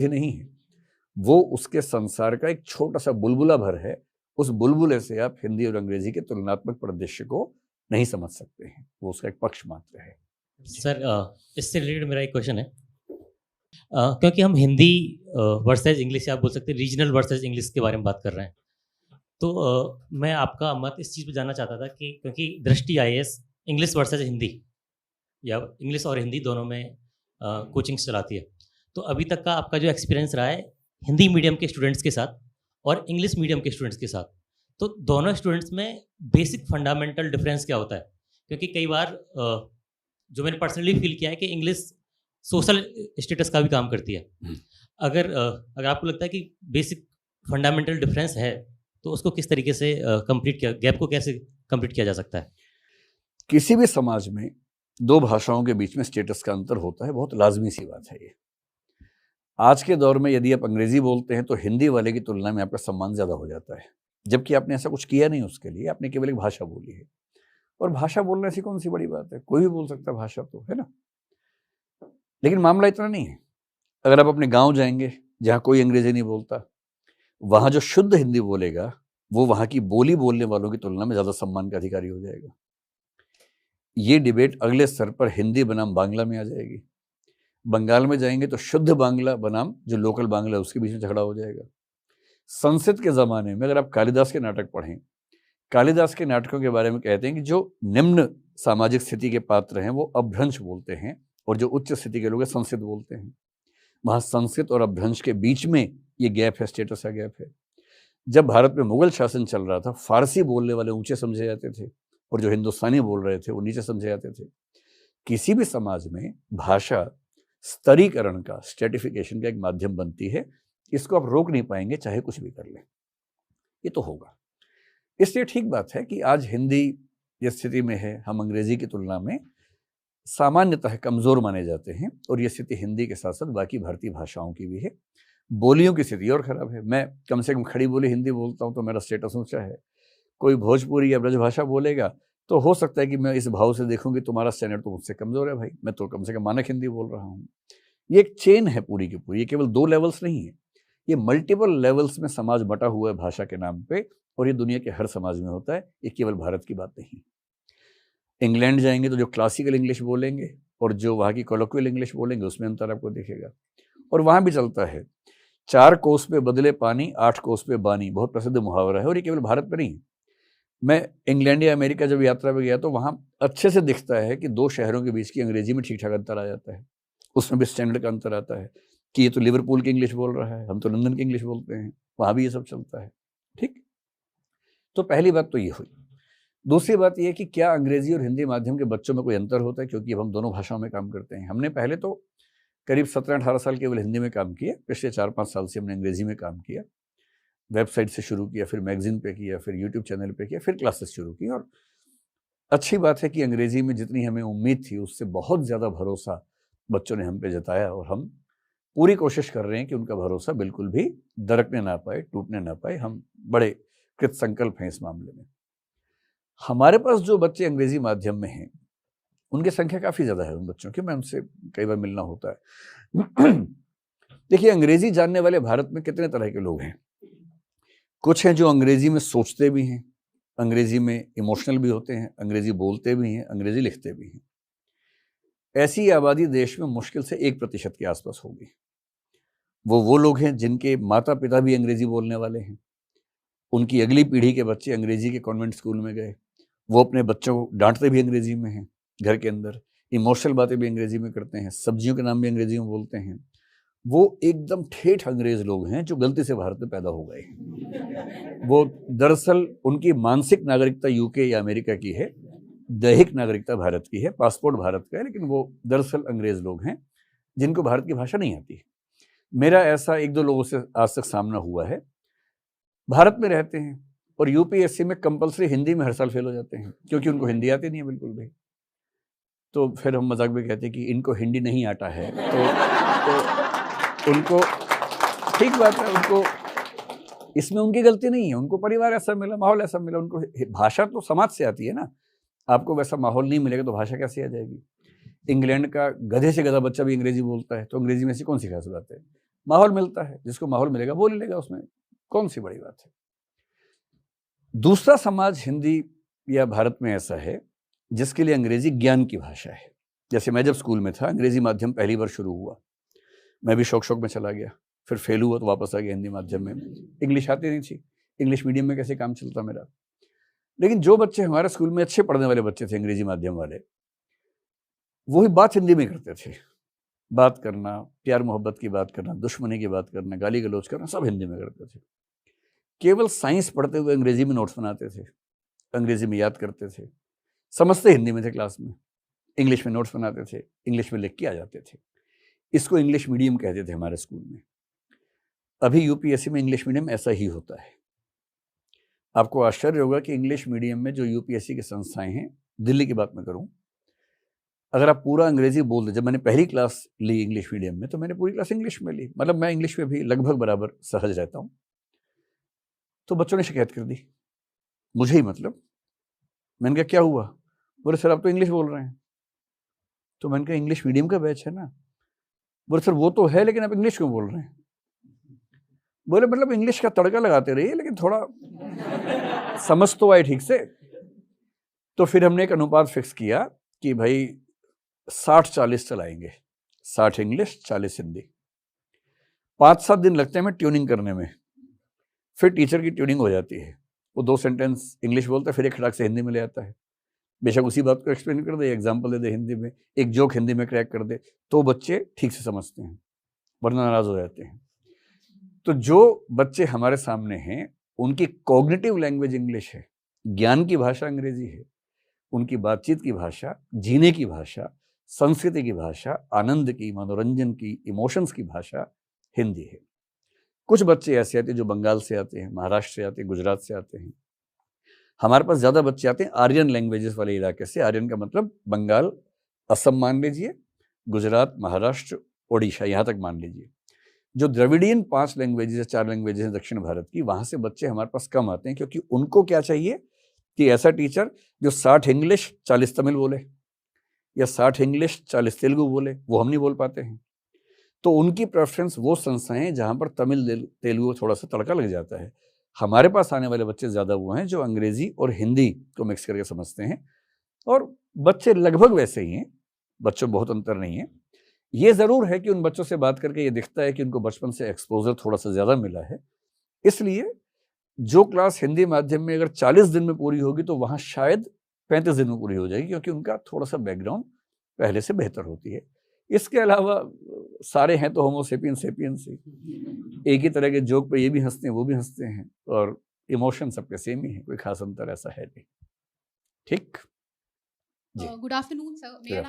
ये नहीं है, वो उसके संसार का एक छोटा सा बुलबुला भर है। उस बुलबुले से आप हिंदी और अंग्रेजी के तुलनात्मक परिदृश्य को नहीं समझ सकते हैं, वो उसका एक पक्ष मात्र है। सर इससे रिलेटेड मेरा एक क्वेश्चन है। क्योंकि हम हिंदी वर्सेज इंग्लिश, या आप बोल सकते हैं रीजनल वर्सेज इंग्लिश के बारे में बात कर रहे हैं, तो मैं आपका मत इस चीज़ पे जानना चाहता था कि क्योंकि दृष्टि आईएएस इंग्लिश वर्सेज हिंदी या इंग्लिश और हिंदी दोनों में कोचिंग्स चलाती है, तो अभी तक का आपका जो एक्सपीरियंस रहा है हिंदी मीडियम के स्टूडेंट्स के साथ और इंग्लिश मीडियम के स्टूडेंट्स के साथ, तो दोनों स्टूडेंट्स में बेसिक फंडामेंटल डिफरेंस क्या होता है? क्योंकि कई बार जो मैंने पर्सनली फील किया है कि इंग्लिश सोशल स्टेटस का भी काम करती है। अगर आपको लगता है कि बेसिक फंडामेंटल डिफरेंस है, तो उसको किस तरीके से कंप्लीट किया, गैप को कैसे कंप्लीट किया जा सकता है? किसी भी समाज में दो भाषाओं के बीच में स्टेटस का अंतर होता है, बहुत लाजमी सी बात है ये। आज के दौर में यदि आप अंग्रेजी बोलते हैं तो हिंदी वाले की तुलना में आपका सम्मान ज़्यादा हो जाता है, जबकि आपने ऐसा कुछ किया नहीं उसके लिए, आपने केवल एक भाषा बोली है। और भाषा बोलने से कौन सी बड़ी बात है, कोई भी बोल सकता है भाषा, तो है ना। लेकिन मामला इतना नहीं है। अगर आप अपने गांव जाएंगे जहां कोई अंग्रेजी नहीं बोलता, वहां जो शुद्ध हिंदी बोलेगा वो वहां की बोली बोलने वालों की तुलना में ज़्यादा सम्मान का अधिकारी हो जाएगा। ये डिबेट अगले स्तर पर हिंदी बनाम बांग्ला में आ जाएगी। बंगाल में जाएंगे तो शुद्ध बांग्ला बनाम जो लोकल बांग्ला है उसके बीच में झगड़ा हो जाएगा। संस्कृत के ज़माने में अगर आप कालिदास के नाटक पढ़ें, कालिदास के नाटकों के बारे में कहते हैं कि जो निम्न सामाजिक स्थिति के पात्र हैं वो अभ्रंश बोलते हैं और जो उच्च स्थिति के लोग हैं संस्कृत बोलते हैं। वहाँ संस्कृत और अभ्रंश के बीच में ये गैप है, स्टेटस का गैप है। जब भारत में मुगल शासन चल रहा था, फारसी बोलने वाले ऊंचे समझे जाते थे और जो हिंदुस्तानी बोल रहे थे वो नीचे समझे जाते थे। किसी भी समाज में भाषा स्तरीकरण का, स्ट्रेटिफिकेशन का एक माध्यम बनती है। इसको आप रोक नहीं पाएंगे चाहे कुछ भी कर लें, ये तो होगा। इसलिए ठीक बात है कि आज हिंदी जिस स्थिति में है, हम अंग्रेजी की तुलना में सामान्यतः कमज़ोर माने जाते हैं, और ये स्थिति हिंदी के साथ साथ बाकी भारतीय भाषाओं की भी है। बोलियों की स्थिति और ख़राब है। मैं कम से कम खड़ी बोली हिंदी बोलता हूँ तो मेरा स्टेटस ऊँचा है। कोई भोजपुरी या ब्रजभाषा बोलेगा तो हो सकता है कि मैं इस भाव से देखूँ कि तुम्हारा स्टैंडर्ड तो मुझसे कमज़ोर है भाई, मैं तो कम से कम मानक हिंदी बोल रहा हूँ। ये एक चेन है पूरी की पूरी, ये केवल 2 लेवल्स नहीं है, ये मल्टीपल लेवल्स में समाज बटा हुआ है भाषा के नाम पे, और ये दुनिया के हर समाज में होता है, ये केवल भारत की बात नहीं। इंग्लैंड जाएंगे तो जो क्लासिकल इंग्लिश बोलेंगे और जो वहाँ की कोलोक्वियल इंग्लिश बोलेंगे उसमें अंतर आपको दिखेगा। और वहाँ भी चलता है 4 कोस पे बदले पानी, 8 कोस पे बानी, बहुत प्रसिद्ध मुहावरा है, और ये केवल भारत में नहीं। मैं इंग्लैंड या अमेरिका जब यात्रा पे गया तो वहाँ अच्छे से दिखता है कि 2 शहरों के बीच की अंग्रेजी में ठीक ठाक अंतर आ जाता है। उसमें भी स्टैंडर्ड का अंतर आता है कि ये तो लिवरपूल की इंग्लिश बोल रहा है, हम तो लंदन की इंग्लिश बोलते हैं, वहाँ भी ये सब चलता है। ठीक, तो पहली बात तो ये हुई। दूसरी बात ये कि क्या अंग्रेजी और हिंदी माध्यम के बच्चों में कोई अंतर होता है, क्योंकि अब हम दोनों भाषाओं में काम करते हैं। हमने पहले तो करीब 17-18 साल केवल हिंदी में काम किया, पिछले 4-5 साल से हमने अंग्रेजी में काम किया। वेबसाइट से शुरू किया, फिर मैगजीन पे किया, फिर यूट्यूब चैनल पे किया, फिर क्लासेस शुरू की। और अच्छी बात है कि अंग्रेजी में जितनी हमें उम्मीद थी उससे बहुत ज़्यादा भरोसा बच्चों ने हम पे जताया, और हम पूरी कोशिश कर रहे हैं कि उनका भरोसा बिल्कुल भी दरकने ना पाए, टूटने ना पाए। हम बड़े कृत संकल्प हैं इस मामले में। हमारे पास जो बच्चे अंग्रेजी माध्यम में हैं उनकी संख्या काफ़ी ज़्यादा है उन बच्चों की, मैं उनसे कई बार मिलना होता है। देखिए, अंग्रेजी जानने वाले भारत में कितने तरह के लोग हैं। कुछ हैं जो अंग्रेजी में सोचते भी हैं, अंग्रेजी में इमोशनल भी होते हैं, अंग्रेजी बोलते भी हैं, अंग्रेजी लिखते भी हैं। ऐसी आबादी देश में मुश्किल से 1% के आसपास होगी। वो लोग हैं जिनके माता पिता भी अंग्रेजी बोलने वाले हैं, उनकी अगली पीढ़ी के बच्चे अंग्रेजी के कॉन्वेंट स्कूल में गए, वो अपने बच्चों को डांटते भी अंग्रेजी में हैं, घर के अंदर इमोशनल बातें भी अंग्रेजी में करते हैं, सब्जियों के नाम भी अंग्रेजी में बोलते हैं। वो एकदम ठेठ अंग्रेज लोग हैं जो गलती से भारत में पैदा हो गए हैं। वो दरअसल उनकी मानसिक नागरिकता यूके या अमेरिका की है, दैहिक नागरिकता भारत की है, पासपोर्ट भारत का है, लेकिन वो दरअसल अंग्रेज लोग हैं जिनको भारत की भाषा नहीं आती है। मेरा ऐसा 1-2 लोगों से आज तक सामना हुआ है, भारत में रहते हैं और यूपीएससी में कंपलसरी हिंदी में हर साल फेल हो जाते हैं क्योंकि उनको हिंदी आती नहीं है बिल्कुल भी। तो फिर हम मजाक में कहते हैं कि इनको हिंदी नहीं आता है, तो उनको, ठीक बात है, उनको इसमें उनकी गलती नहीं है, उनको परिवार ऐसा मिला, माहौल ऐसा मिला। उनको भाषा तो समाज से आती है ना, आपको वैसा माहौल नहीं मिलेगा तो भाषा कैसे आ जाएगी। इंग्लैंड का गधे से गधा बच्चा भी अंग्रेजी बोलता है, तो अंग्रेजी में ऐसी कौन सी खास बात है। माहौल मिलता है, जिसको माहौल मिलेगा बोल लेगा, उसमें कौन सी बड़ी बात है। दूसरा समाज हिंदी या भारत में ऐसा है जिसके लिए अंग्रेजी ज्ञान की भाषा है। जैसे मैं जब स्कूल में था, अंग्रेजी माध्यम पहली बार शुरू हुआ, मैं भी शौक में चला गया, फिर फेल हुआ तो वापस आ गया हिंदी माध्यम में। इंग्लिश आती नहीं थी, इंग्लिश मीडियम में कैसे काम चलता मेरा। लेकिन जो बच्चे हमारे स्कूल में अच्छे पढ़ने वाले बच्चे थे, अंग्रेजी माध्यम वाले, वही बात हिंदी में करते थे। बात करना, प्यार मोहब्बत की बात करना, दुश्मनी की बात करना, गाली गलौज करना, सब हिंदी में करते थे। केवल साइंस पढ़ते हुए अंग्रेजी में नोट्स बनाते थे, अंग्रेजी में याद करते थे, समझते हिंदी में थे क्लास में, इंग्लिश में नोट्स बनाते थे, इंग्लिश में लिख के आ जाते थे। इसको इंग्लिश मीडियम कहते थे हमारे स्कूल में। अभी यूपीएससी में इंग्लिश मीडियम ऐसा ही होता है। आपको आश्चर्य होगा कि इंग्लिश मीडियम में जो यूपीएससी की संस्थाएं हैं, दिल्ली की बात मैं करूं, अगर आप पूरा अंग्रेजी बोल दे, जब मैंने पहली क्लास ली इंग्लिश मीडियम में तो मैंने पूरी क्लास इंग्लिश में ली, मतलब मैं इंग्लिश में भी लगभग बराबर सहज रहता हूं। तो बच्चों ने शिकायत कर दी, मुझे ही मतलब। मैंने कहा क्या हुआ? बोले सर आप तो इंग्लिश बोल रहे हैं। तो मैंने कहा इंग्लिश मीडियम का बैच है ना। बोले सर वो तो है, लेकिन आप इंग्लिश क्यों बोल रहे हैं? बोले मतलब इंग्लिश का तड़का लगाते रहिए, लेकिन थोड़ा समझ तो आए ठीक से। तो फिर हमने एक अनुपात फिक्स किया कि भाई 60-40 चलाएंगे, 60 इंग्लिश 40 हिंदी। 5-7 दिन लगते हैं हमें ट्यूनिंग करने में, फिर टीचर की ट्यूनिंग हो जाती है। वो 2 सेंटेंस इंग्लिश बोलता है, फिर एक खड़ाक से हिंदी में ले आता है। बेशक उसी बात को एक्सप्लेन कर दे, एग्जाम्पल दे दे हिंदी में, एक जोक हिंदी में क्रैक कर दे, तो बच्चे ठीक से समझते हैं, वरना नाराज हो जाते हैं। तो जो बच्चे हमारे सामने हैं उनकी कॉग्निटिव लैंग्वेज इंग्लिश है, ज्ञान की भाषा अंग्रेजी है, उनकी बातचीत की भाषा, जीने की भाषा, संस्कृति की भाषा, आनंद की, मनोरंजन की, इमोशंस की भाषा हिंदी है। कुछ बच्चे ऐसे आते हैं जो बंगाल से आते हैं, महाराष्ट्र से आते हैं, गुजरात से आते हैं। हमारे पास ज़्यादा बच्चे आते हैं आर्यन लैंग्वेजेस वाले इलाके से। आर्यन का मतलब बंगाल, असम मान लीजिए, गुजरात, महाराष्ट्र, ओडिशा, यहाँ तक मान लीजिए। जो द्रविडियन 5 लैंग्वेजेस या 4 लैंग्वेजेस हैं दक्षिण भारत की, वहाँ से बच्चे हमारे पास कम आते हैं, क्योंकि उनको क्या चाहिए कि ऐसा टीचर जो 60 इंग्लिश 40 तमिल बोले, या 60 इंग्लिश 40 तेलुगु बोले, वो हम नहीं बोल पाते हैं। तो उनकी प्रेफरेंस वो संस्थाएं जहाँ पर तमिल तेलुगु थोड़ा सा तड़का लग जाता है। हमारे पास आने वाले बच्चे ज़्यादा वो हैं जो अंग्रेजी और हिंदी को मिक्स करके समझते हैं, और बच्चे लगभग वैसे ही हैं, बच्चों में बहुत अंतर नहीं है। ये ज़रूर है कि उन बच्चों से बात करके ये दिखता है कि उनको बचपन से एक्सपोजर थोड़ा सा ज़्यादा मिला है। इसलिए जो क्लास हिंदी माध्यम में अगर 40 दिन में पूरी होगी तो वहाँ शायद 35 दिन में पूरी हो जाएगी, क्योंकि उनका थोड़ा सा बैकग्राउंड पहले से बेहतर होती है। इसके अलावा सारे हैं तो होमो सेपियंस सेपियंस ही, एक ही तरह के जोक पे ये भी हंसते हैं वो भी हंसते हैं, और इमोशन सबके सेम ही है, कोई खास अंतर ऐसा है नहीं। ठीक जी। Good afternoon sir.